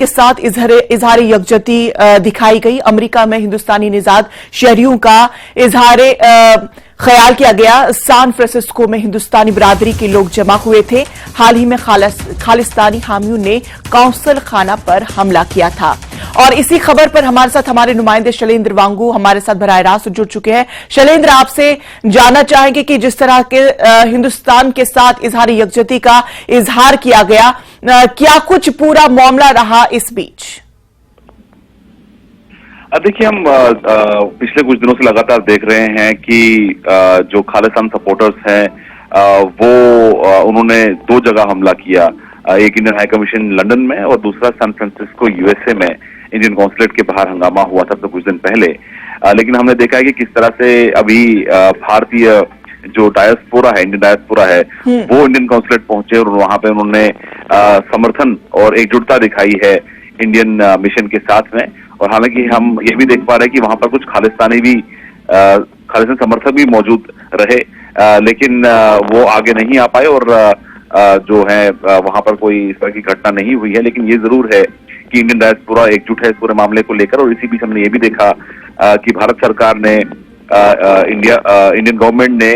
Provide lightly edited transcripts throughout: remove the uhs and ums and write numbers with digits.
के साथ इजहार यकजहती दिखाई गई। अमेरिका में हिंदुस्तानी निजात शहरियों का इजहार ख्याल किया गया। सैन फ्रांसिस्को में हिंदुस्तानी बिरादरी के लोग जमा हुए थे। हाल ही में खालिस्तानी हामियों ने कौंसल खाना पर हमला किया था। और इसी खबर पर हमारे साथ हमारे नुमाइंदे शैलेंद्र वांगू हमारे साथ बराह रास्त जुड़ चुके हैं। शैलेंद्र, आपसे जानना चाहेंगे कि जिस तरह के हिंदुस्तान के साथ इजहार यकजहती का इजहार किया गया, क्या कुछ पूरा मामला रहा इस बीच? देखिए, हम पिछले कुछ दिनों से लगातार देख रहे हैं कि जो खालिस्तान सपोर्टर्स हैं वो उन्होंने दो जगह हमला किया। एक इंडियन हाई कमीशन लंदन में और दूसरा सैन फ्रांसिस्को यूएसए में इंडियन कॉन्सुलेट के बाहर हंगामा हुआ था तो कुछ दिन पहले। लेकिन हमने देखा है कि किस तरह से अभी भारतीय जो डायस्पोरा है, इंडियन डायस्पोरा है, वो इंडियन कॉन्सुलेट पहुंचे और वहां पे उन्होंने समर्थन और एकजुटता दिखाई है इंडियन मिशन के साथ में। और हालांकि हम ये भी देख पा रहे हैं कि वहां पर कुछ खालिस्तानी समर्थक भी मौजूद रहे, लेकिन वो आगे नहीं आ पाए और जो है वहां पर कोई इस तरह की घटना नहीं हुई है। लेकिन ये जरूर है कि इंडियन डायस्पोरा एकजुट है इस पूरे मामले को लेकर। और इसी बीच हमने ये भी देखा कि भारत सरकार ने इंडियन गवर्नमेंट ने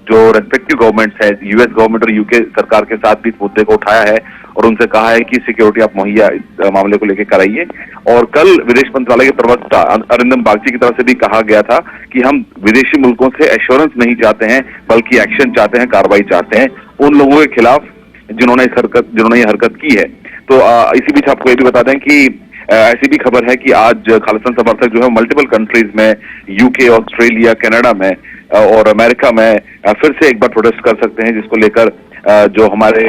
जो रेस्पेक्टिव गवर्नमेंट्स है, यूएस गवर्नमेंट और यूके सरकार के साथ भी इस मुद्दे को उठाया है और उनसे कहा है कि सिक्योरिटी आप मुहैया इस मामले को लेकर कराइए। और कल विदेश मंत्रालय के प्रवक्ता अरिंदम बागची की तरफ से भी कहा गया था कि हम विदेशी मुल्कों से एश्योरेंस नहीं चाहते हैं बल्कि एक्शन चाहते हैं, कार्रवाई चाहते हैं उन लोगों के खिलाफ जिन्होंने ये हरकत की है। तो इसी बीच आपको ये भी बता दें कि ऐसी भी खबर है कि आज खालिस्तान समर्थक जो है मल्टीपल कंट्रीज में, यूके, ऑस्ट्रेलिया, कनाडा में और अमेरिका में फिर से एक बार प्रोटेस्ट कर सकते हैं, जिसको लेकर जो हमारे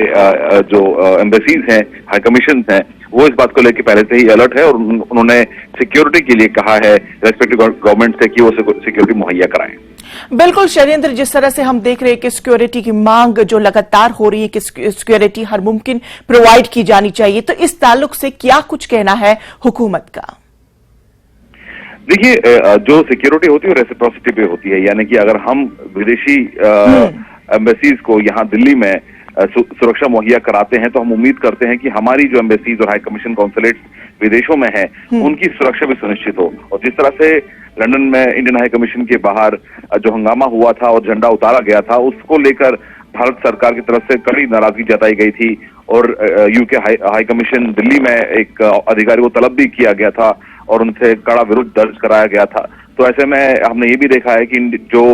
जो एम्बेसीज हैं, हाई कमीशन हैं, वो इस बात को लेकर पहले से ही अलर्ट है और उन्होंने सिक्योरिटी के लिए कहा है रेस्पेक्टिव गवर्नमेंट से कि वो सिक्योरिटी मुहैया कराएं। बिल्कुल शैलेंद्र, जिस तरह से हम देख रहे हैं कि सिक्योरिटी की मांग जो लगातार हो रही है कि सिक्योरिटी हर मुमकिन प्रोवाइड की जानी चाहिए, तो इस ताल्लुक से क्या कुछ कहना है हुकूमत का? देखिए, जो सिक्योरिटी होती है रेसिप्रोसिटी पे होती है, यानी कि अगर हम विदेशी एम्बेसीज को यहाँ दिल्ली में सुरक्षा मुहैया कराते हैं तो हम उम्मीद करते हैं कि हमारी जो एम्बेसीज और हाई कमीशन कॉन्सुलेट विदेशों में है उनकी सुरक्षा भी सुनिश्चित हो। और जिस तरह से लंदन में इंडियन हाई कमीशन के बाहर जो हंगामा हुआ था और झंडा उतारा गया था, उसको लेकर भारत सरकार की तरफ से कड़ी नाराजगी जताई गई थी और यूके हाई कमीशन दिल्ली में एक अधिकारी को तलब भी किया गया था और उनसे कड़ा विरोध दर्ज कराया गया था। तो ऐसे में हमने ये भी देखा है कि जो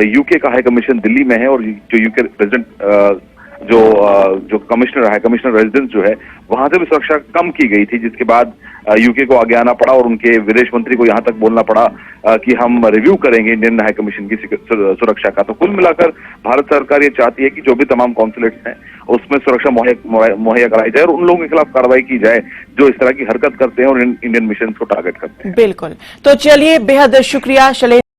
यूके का हाई कमीशन दिल्ली में है और जो यूके प्रेसिडेंट जो कमिश्नर हाई कमिश्नर रेजिडेंस जो है वहां से भी सुरक्षा कम की गई थी, जिसके बाद यूके को आगे आना पड़ा और उनके विदेश मंत्री को यहां तक बोलना पड़ा कि हम रिव्यू करेंगे इंडियन हाई कमीशन की सुरक्षा का। तो कुल मिलाकर भारत सरकार ये चाहती है कि जो भी तमाम कॉन्सुलेट्स हैं उसमें सुरक्षा मुहैया कराई जाए और उन लोगों के खिलाफ कार्रवाई की जाए जो इस तरह की हरकत करते हैं और इंडियन मिशन को टारगेट करते हैं। बिल्कुल, तो चलिए, बेहद शुक्रिया शैलेंद्र।